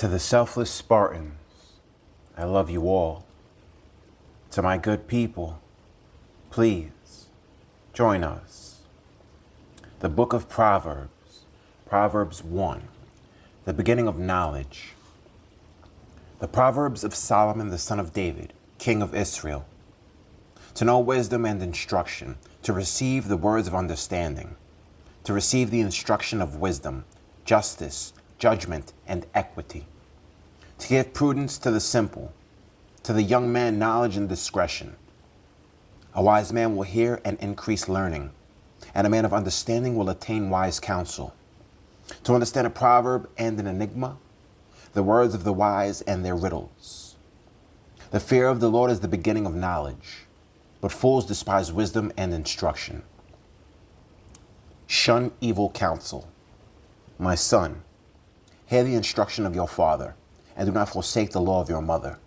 To the selfless Spartans, I love you all. To my good people, please join us. The Book of Proverbs, Proverbs 1, the beginning of knowledge. The Proverbs of Solomon, the son of David, king of Israel. To know wisdom and instruction, to receive the words of understanding, to receive the instruction of wisdom, justice, judgment, and equity. To give prudence to the simple, to the young man knowledge and discretion. A wise man will hear and increase learning, and a man of understanding will attain wise counsel. To understand a proverb and an enigma, the words of the wise and their riddles. The fear of the Lord is the beginning of knowledge, but fools despise wisdom and instruction. Shun evil counsel. My son, hear the instruction of your father, and do not forsake the law of your mother.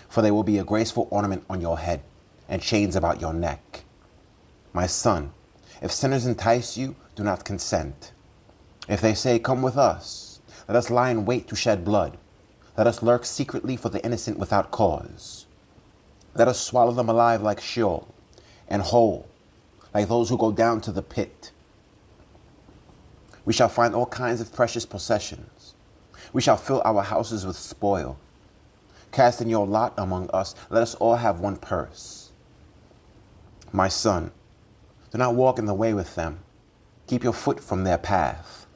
For they will be a graceful ornament on your head, and chains about your neck. My son, if sinners entice you, do not consent. If they say, come with us, let us lie in wait to shed blood. Let us lurk secretly for the innocent without cause. Let us swallow them alive like Sheol, and whole, like those who go down to the pit. We shall find all kinds of precious possessions. We shall fill our houses with spoil. Cast in your lot among us, let us all have one purse. My son, do not walk in the way with them. Keep your foot from their path.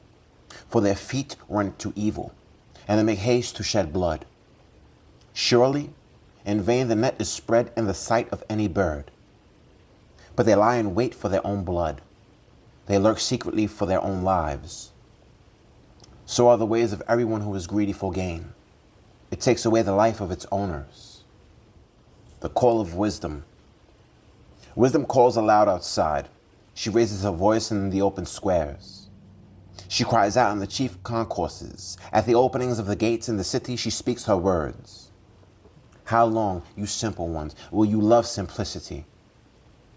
For their feet run to evil, and they make haste to shed blood. Surely, in vain the net is spread in the sight of any bird. But they lie in wait for their own blood. They lurk secretly for their own lives. So are the ways of everyone who is greedy for gain. It takes away the life of its owners. The call of wisdom. Wisdom calls aloud outside. She raises her voice in the open squares. She cries out in the chief concourses. At the openings of the gates in the city, she speaks her words. How long, you simple ones, will you love simplicity?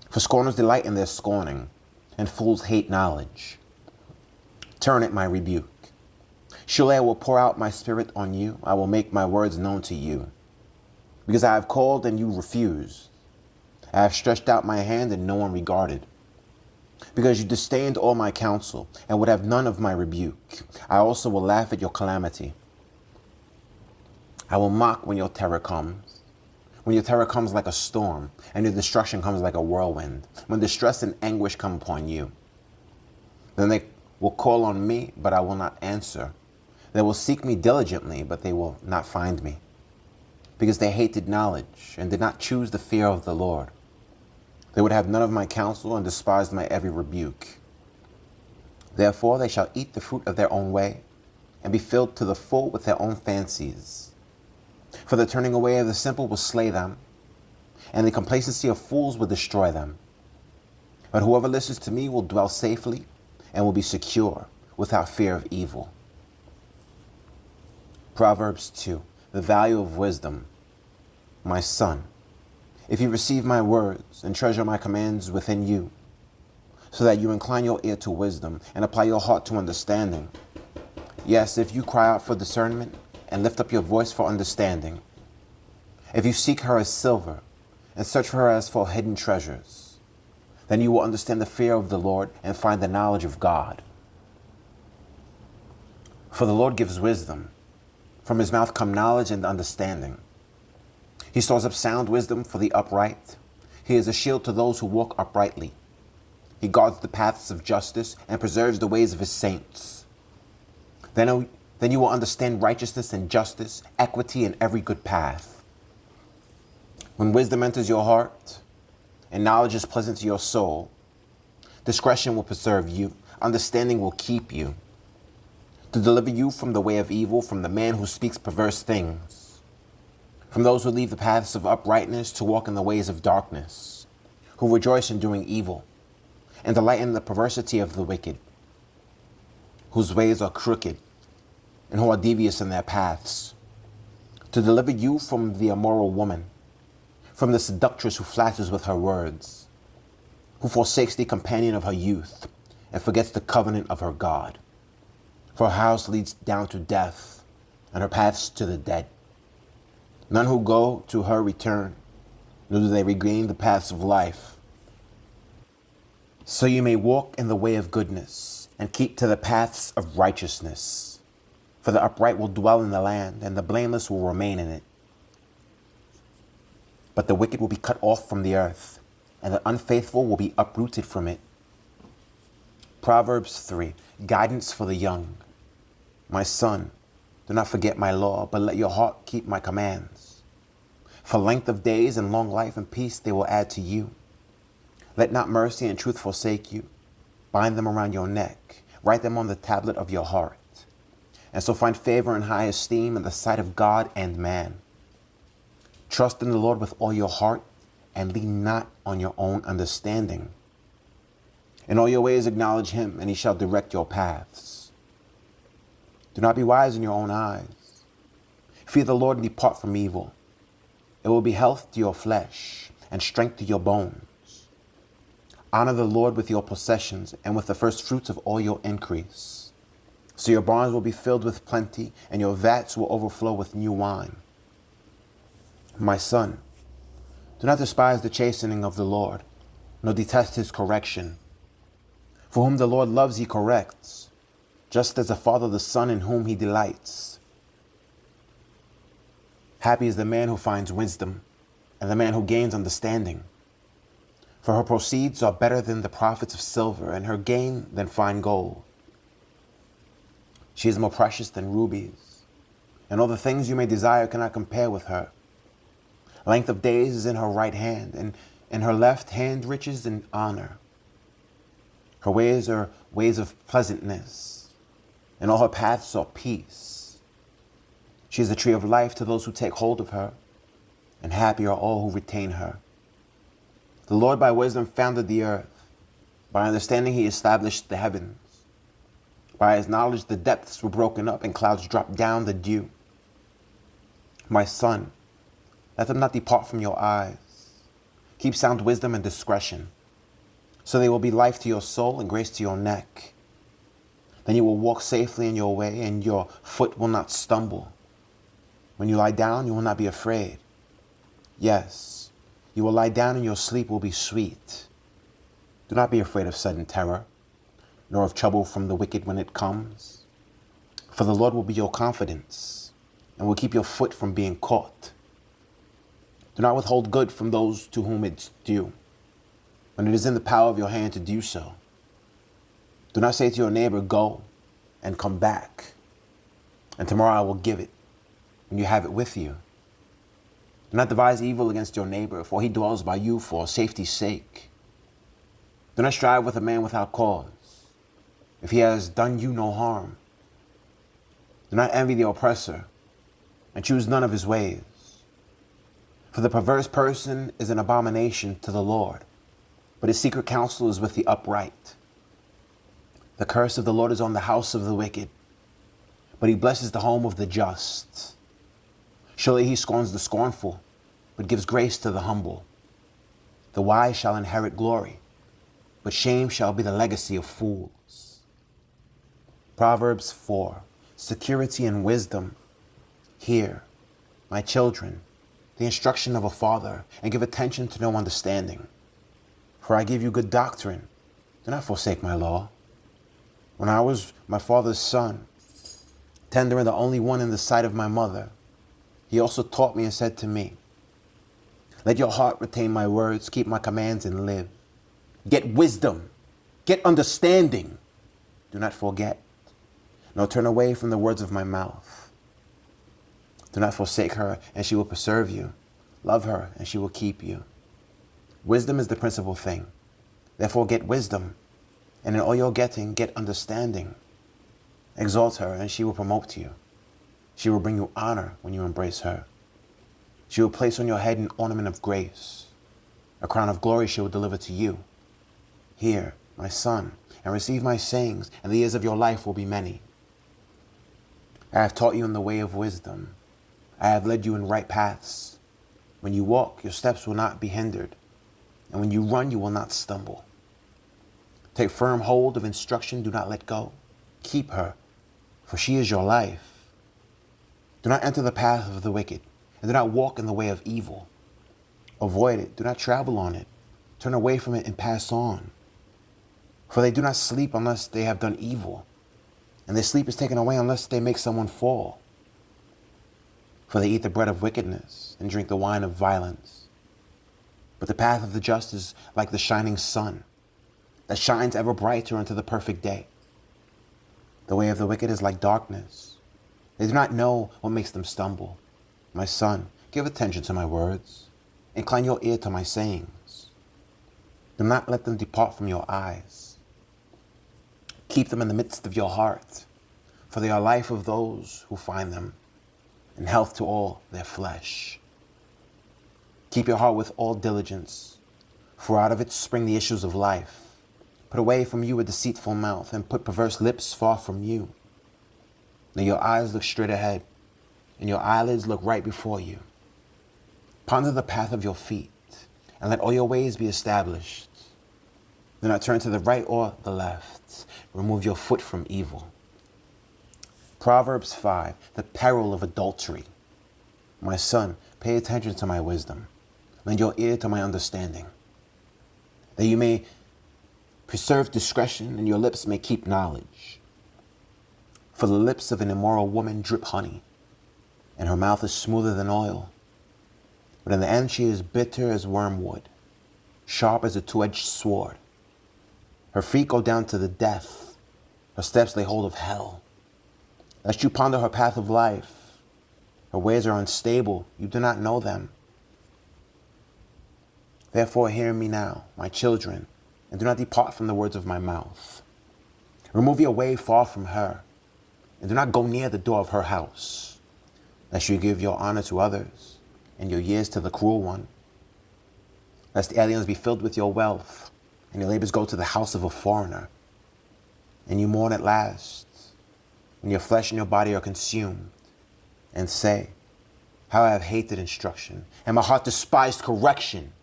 For scorners delight in their scorning, and fools hate knowledge. Turn at my rebuke. Surely I will pour out my spirit on you. I will make my words known to you. Because I have called and you refused. I have stretched out my hand and no one regarded. Because you disdained all my counsel and would have none of my rebuke, I also will laugh at your calamity. I will mock when your terror comes. When your terror comes like a storm and your destruction comes like a whirlwind. When distress and anguish come upon you. Then they will call on me, but I will not answer. They will seek me diligently, but they will not find me. Because they hated knowledge and did not choose the fear of the Lord. They would have none of my counsel and despised my every rebuke. Therefore they shall eat the fruit of their own way and be filled to the full with their own fancies. For the turning away of the simple will slay them, and the complacency of fools will destroy them. But whoever listens to me will dwell safely and will be secure without fear of evil. Proverbs 2, the value of wisdom. My son, if you receive my words and treasure my commands within you, so that you incline your ear to wisdom and apply your heart to understanding. Yes, if you cry out for discernment and lift up your voice for understanding. If you seek her as silver and search for her as for hidden treasures, then you will understand the fear of the Lord and find the knowledge of God. For the Lord gives wisdom. From his mouth come knowledge and understanding. He stores up sound wisdom for the upright. He is a shield to those who walk uprightly. He guards the paths of justice and preserves the ways of his saints. Then you will understand righteousness and justice, equity in every good path. When wisdom enters your heart and knowledge is pleasant to your soul, discretion will preserve you, understanding will keep you, to deliver you from the way of evil, from the man who speaks perverse things, from those who leave the paths of uprightness to walk in the ways of darkness, who rejoice in doing evil, and delight in the perversity of the wicked, whose ways are crooked, and who are devious in their paths, to deliver you from the immoral woman, from the seductress who flatters with her words, who forsakes the companion of her youth, and forgets the covenant of her God. For her house leads down to death, and her paths to the dead. None who go to her return, nor do they regain the paths of life. So you may walk in the way of goodness, and keep to the paths of righteousness. For the upright will dwell in the land, and the blameless will remain in it. But the wicked will be cut off from the earth, and the unfaithful will be uprooted from it. Proverbs 3, guidance for the young. My son, do not forget my law, but let your heart keep my commands. For length of days and long life and peace they will add to you. Let not mercy and truth forsake you. Bind them around your neck. Write them on the tablet of your heart. And so find favor and high esteem in the sight of God and man. Trust in the Lord with all your heart, and lean not on your own understanding. In all your ways acknowledge him, and he shall direct your paths. Do not be wise in your own eyes. Fear the Lord and depart from evil. It will be health to your flesh and strength to your bones. Honor the Lord with your possessions and with the first fruits of all your increase. So your barns will be filled with plenty, and your vats will overflow with new wine. My son, do not despise the chastening of the Lord, nor detest his correction. For whom the Lord loves, he corrects, just as a father the son in whom he delights. Happy is the man who finds wisdom, and the man who gains understanding. For her proceeds are better than the profits of silver, and her gain than fine gold. She is more precious than rubies, and all the things you may desire cannot compare with her. Length of days is in her right hand, and in her left hand riches and honor. Her ways are ways of pleasantness, and all her paths are peace. She is the tree of life to those who take hold of her, and happy are all who retain her. The Lord by wisdom founded the earth. By understanding he established the heavens. By his knowledge the depths were broken up, and clouds dropped down the dew. My son, let them not depart from your eyes. Keep sound wisdom and discretion, so they will be life to your soul and grace to your neck. Then you will walk safely in your way, and your foot will not stumble. When you lie down, you will not be afraid. Yes, you will lie down, and your sleep will be sweet. Do not be afraid of sudden terror, nor of trouble from the wicked when it comes. For the Lord will be your confidence, and will keep your foot from being caught. Do not withhold good from those to whom it's due, when it is in the power of your hand to do so. Do not say to your neighbor, go and come back, and tomorrow I will give it, when you have it with you. Do not devise evil against your neighbor, for he dwells by you for safety's sake. Do not strive with a man without cause, if he has done you no harm. Do not envy the oppressor, and choose none of his ways. For the perverse person is an abomination to the Lord, but his secret counsel is with the upright. The curse of the Lord is on the house of the wicked, but he blesses the home of the just. Surely he scorns the scornful, but gives grace to the humble. The wise shall inherit glory, but shame shall be the legacy of fools. Proverbs 4, security and wisdom. Hear, my children, the instruction of a father, and give attention to no understanding. For I give you good doctrine. Do not forsake my law. When I was my father's son, tender and the only one in the sight of my mother, he also taught me and said to me, let your heart retain my words, keep my commands, and live. Get wisdom, get understanding. Do not forget, nor turn away from the words of my mouth. Do not forsake her, and she will preserve you. Love her, and she will keep you. Wisdom is the principal thing. Therefore get wisdom, and in all your getting, get understanding. Exalt her, and she will promote you. She will bring you honor when you embrace her. She will place on your head an ornament of grace. A crown of glory she will deliver to you. Hear, my son, and receive my sayings, and the years of your life will be many. I have taught you in the way of wisdom. I have led you in right paths. When you walk, your steps will not be hindered, and when you run, you will not stumble. Take firm hold of instruction, do not let go. Keep her, for she is your life. Do not enter the path of the wicked, and do not walk in the way of evil. Avoid it. Do not travel on it. Turn away from it and pass on. For they do not sleep unless they have done evil, and their sleep is taken away unless they make someone fall. For they eat the bread of wickedness and drink the wine of violence. But the path of the just is like the shining sun, that shines ever brighter unto the perfect day. The way of the wicked is like darkness. They do not know what makes them stumble. My son, give attention to my words. Incline your ear to my sayings. Do not let them depart from your eyes. Keep them in the midst of your heart, for they are life of those who find them, and health to all their flesh. Keep your heart with all diligence, for out of it spring the issues of life. Put away from you a deceitful mouth, and put perverse lips far from you. Let your eyes look straight ahead, and your eyelids look right before you. Ponder the path of your feet, and let all your ways be established. Do not turn to the right or the left. Remove your foot from evil. Proverbs 5, the peril of adultery. My son, pay attention to my wisdom. Lend your ear to my understanding, that you may preserve discretion and your lips may keep knowledge. For the lips of an immoral woman drip honey, and her mouth is smoother than oil. But in the end she is bitter as wormwood, sharp as a two-edged sword. Her feet go down to the death, her steps lay hold of hell. Lest you ponder her path of life, her ways are unstable, you do not know them. Therefore hear me now, my children, and do not depart from the words of my mouth. Remove your way far from her, and do not go near the door of her house, lest you give your honor to others, and your years to the cruel one. Lest the aliens be filled with your wealth, and your labors go to the house of a foreigner, and you mourn at last, when your flesh and your body are consumed, and say, how I have hated instruction, and my heart despised correction.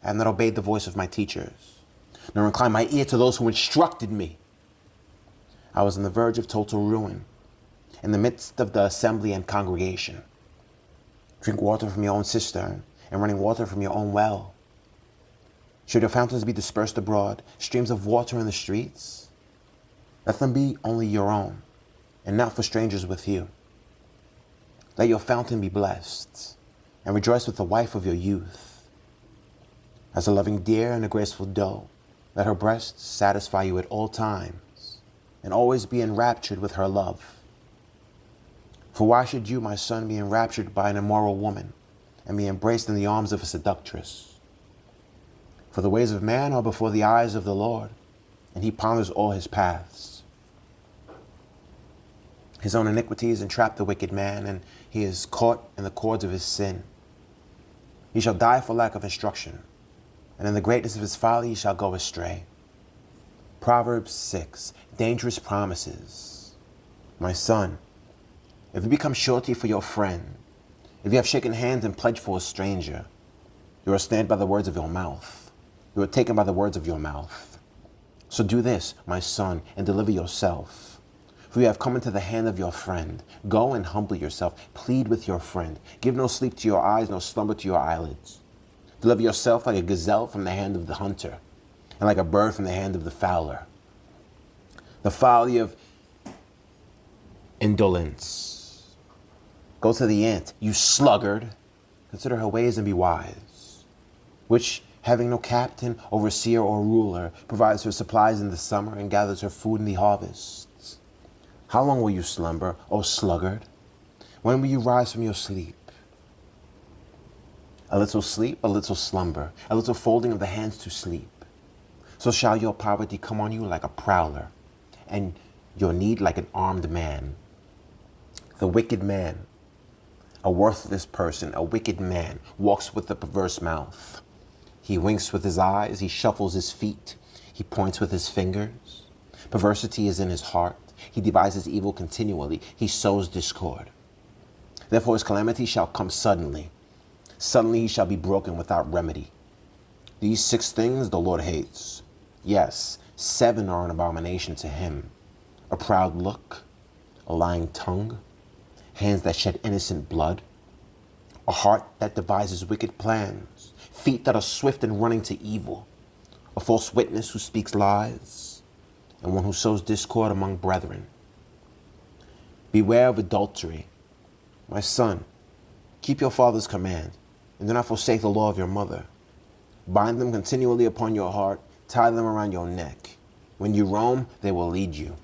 I have not obeyed the voice of my teachers, nor inclined my ear to those who instructed me. I was on the verge of total ruin, in the midst of the assembly and congregation. Drink water from your own cistern, and running water from your own well. Should your fountains be dispersed abroad, streams of water in the streets? Let them be only your own, and not for strangers with you. Let your fountain be blessed, and rejoice with the wife of your youth. As a loving deer and a graceful doe, let her breasts satisfy you at all times, and always be enraptured with her love. For why should you, my son, be enraptured by an immoral woman, and be embraced in the arms of a seductress? For the ways of man are before the eyes of the Lord, and he ponders all his paths. His own iniquities entrap the wicked man, and he is caught in the cords of his sin. He shall die for lack of instruction, and in the greatness of his folly he shall go astray. Proverbs 6, dangerous promises. My son, if you become surety for your friend, if you have shaken hands and pledged for a stranger, you are snared by the words of your mouth. You are taken by the words of your mouth. So do this, my son, and deliver yourself. For you have come into the hand of your friend. Go and humble yourself. Plead with your friend. Give no sleep to your eyes, no slumber to your eyelids. Deliver yourself like a gazelle from the hand of the hunter, and like a bird from the hand of the fowler. The folly of indolence. Go to the ant, you sluggard. Consider her ways and be wise, which, having no captain, overseer, or ruler, provides her supplies in the summer and gathers her food in the harvests. How long will you slumber, O sluggard? When will you rise from your sleep? A little sleep, a little slumber, a little folding of the hands to sleep. So shall your poverty come on you like a prowler, and your need like an armed man. The wicked man, a worthless person, a wicked man, walks with a perverse mouth. He winks with his eyes, he shuffles his feet, he points with his fingers. Perversity is in his heart. He devises evil continually. He sows discord. Therefore his calamity shall come suddenly. Suddenly he shall be broken without remedy. These 6 things the Lord hates. Yes, 7 are an abomination to him: a proud look, a lying tongue, hands that shed innocent blood, a heart that devises wicked plans, feet that are swift in running to evil, a false witness who speaks lies, and one who sows discord among brethren. Beware of adultery. My son, keep your father's command, and do not forsake the law of your mother. Bind them continually upon your heart, tie them around your neck. When you roam, they will lead you.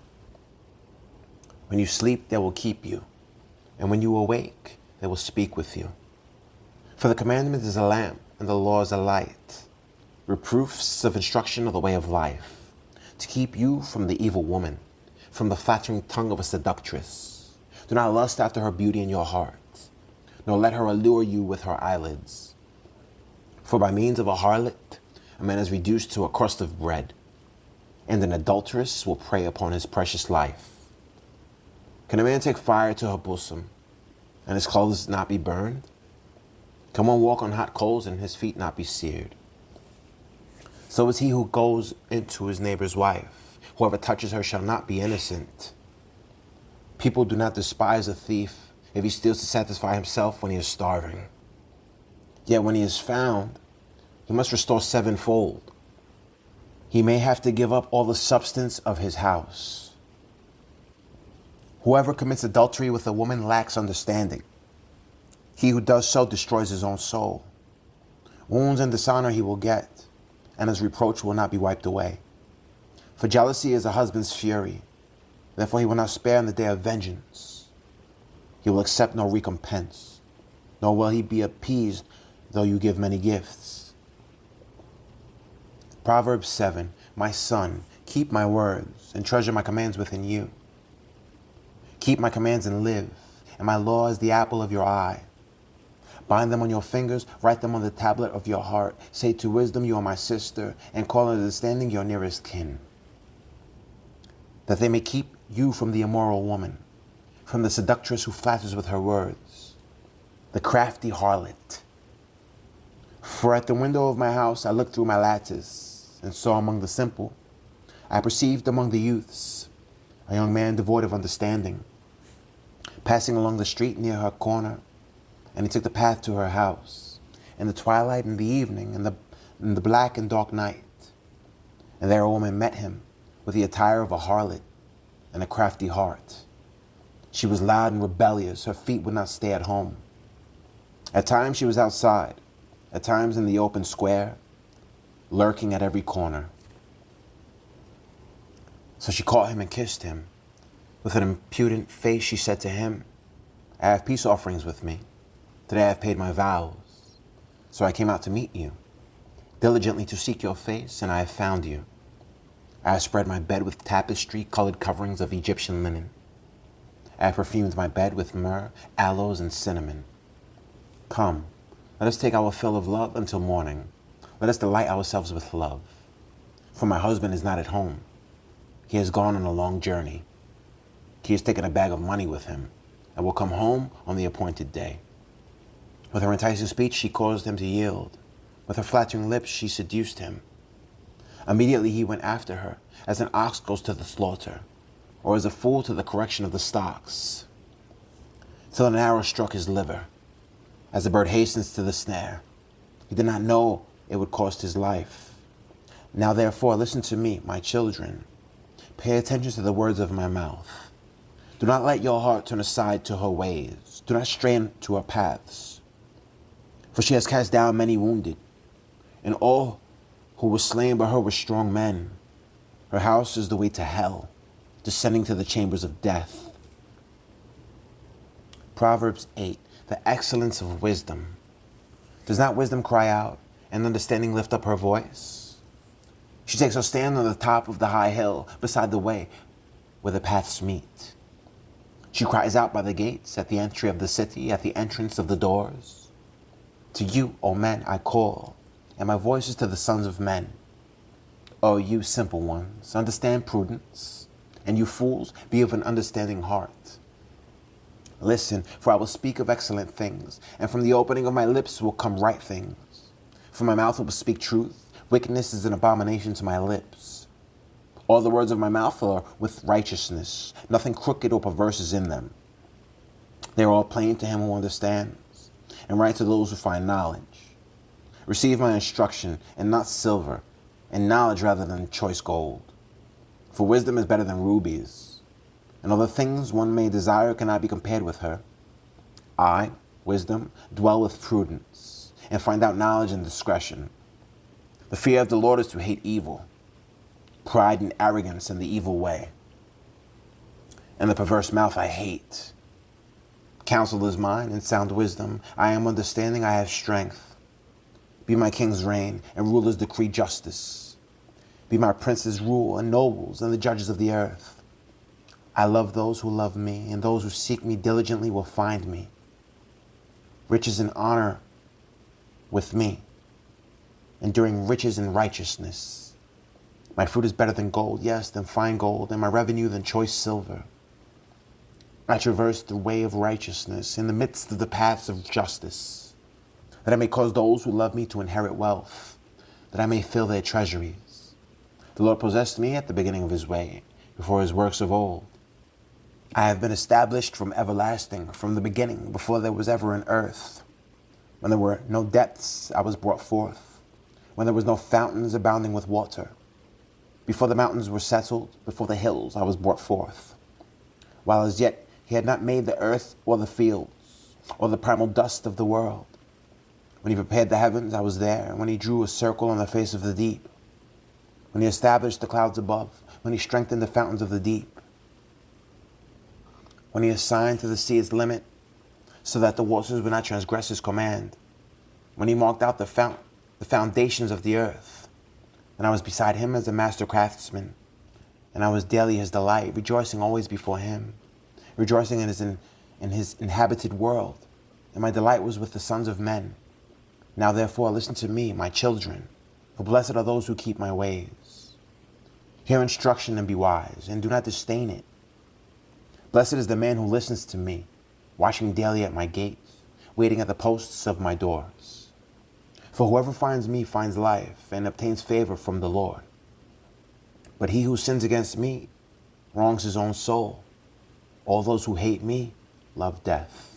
When you sleep, they will keep you. And when you awake, they will speak with you. For the commandment is a lamp, and the law is a light. Reproofs of instruction are the way of life, to keep you from the evil woman, from the flattering tongue of a seductress. Do not lust after her beauty in your heart, nor let her allure you with her eyelids. For by means of a harlot, a man is reduced to a crust of bread, and an adulteress will prey upon his precious life. Can a man take fire to her bosom, and his clothes not be burned? Can one walk on hot coals and his feet not be seared? So is he who goes into his neighbor's wife. Whoever touches her shall not be innocent. People do not despise a thief if he steals to satisfy himself when he is starving. Yet when he is found, he must restore sevenfold. He may have to give up all the substance of his house. Whoever commits adultery with a woman lacks understanding. He who does so destroys his own soul. Wounds and dishonor he will get, and his reproach will not be wiped away. For jealousy is a husband's fury. Therefore he will not spare in the day of vengeance. He will accept no recompense, nor will he be appeased though you give many gifts. Proverbs 7. My son, keep my words and treasure my commands within you. Keep my commands and live, and my law is the apple of your eye. Bind them on your fingers, write them on the tablet of your heart. Say to wisdom, you are my sister, and call understanding your nearest kin. That they may keep you from the immoral woman, from the seductress who flatters with her words, the crafty harlot. For at the window of my house I looked through my lattice, and saw among the simple, I perceived among the youths, a young man devoid of understanding, passing along the street near her corner, and he took the path to her house, in the twilight and the evening, in the black and dark night. And there a woman met him, with the attire of a harlot and a crafty heart. She was loud and rebellious, her feet would not stay at home. At times she was outside, at times in the open square, lurking at every corner. So she caught him and kissed him. With an impudent face she said to him, I have peace offerings with me. Today I have paid my vows. So I came out to meet you, diligently to seek your face, and I have found you. I have spread my bed with tapestry-colored coverings of Egyptian linen. I have perfumed my bed with myrrh, aloes, and cinnamon. Come, let us take our fill of love until morning. Let us delight ourselves with love. For my husband is not at home. He has gone on a long journey. He has taken a bag of money with him and will come home on the appointed day. With her enticing speech, she caused him to yield. With her flattering lips, she seduced him. Immediately he went after her, as an ox goes to the slaughter, or as a fool to the correction of the stocks, till an arrow struck his liver, as a bird hastens to the snare. He did not know it would cost his life. Now therefore, listen to me, my children. Pay attention to the words of my mouth. Do not let your heart turn aside to her ways. Do not strain to her paths. For she has cast down many wounded, and all who were slain by her were strong men. Her house is the way to hell, descending to the chambers of death. Proverbs 8. The excellence of wisdom. Does not wisdom cry out, and understanding lift up her voice? She takes her stand on the top of the high hill, beside the way where the paths meet. She cries out by the gates, at the entry of the city, at the entrance of the doors. To you, O men, I call, and my voice is to the sons of men. O you simple ones, understand prudence, and you fools, be of an understanding heart. Listen, for I will speak of excellent things, and from the opening of my lips will come right things. For my mouth will speak truth. Wickedness is an abomination to my lips. All the words of my mouth are with righteousness. Nothing crooked or perverse is in them. They are all plain to him who understands, and right to those who find knowledge. Receive my instruction, and not silver, and knowledge rather than choice gold. For wisdom is better than rubies, and all the things one may desire cannot be compared with her. I, wisdom, dwell with prudence, and find out knowledge and discretion. The fear of the Lord is to hate evil, pride and arrogance and the evil way. And the perverse mouth I hate. Counsel is mine, and sound wisdom. I am understanding, I have strength. Be my kings reign, and rulers decree justice. Be my princes rule, and nobles, and the judges of the earth. I love those who love me, and those who seek me diligently will find me. Riches and honor with me, enduring riches and righteousness. My fruit is better than gold, yes, than fine gold, and my revenue than choice silver. I traverse the way of righteousness in the midst of the paths of justice, that I may cause those who love me to inherit wealth, that I may fill their treasuries. The Lord possessed me at the beginning of his way, before his works of old. I have been established from everlasting, from the beginning, before there was ever an earth. When there were no depths, I was brought forth. When there was no fountains abounding with water. Before the mountains were settled, before the hills, I was brought forth. While as yet he had not made the earth or the fields, or the primal dust of the world. When he prepared the heavens, I was there. And when he drew a circle on the face of the deep. When he established the clouds above. When he strengthened the fountains of the deep. When he assigned to the sea its limit, so that the waters would not transgress his command. When he marked out the foundations of the earth. And I was beside him as a master craftsman. And I was daily his delight, rejoicing always before him. Rejoicing in his inhabited world. And my delight was with the sons of men. Now therefore listen to me, my children. For blessed are those who keep my ways. Hear instruction and be wise, and do not disdain it. Blessed is the man who listens to me, watching daily at my gates, waiting at the posts of my doors. For whoever finds me finds life, and obtains favor from the Lord. But he who sins against me wrongs his own soul. All those who hate me love death.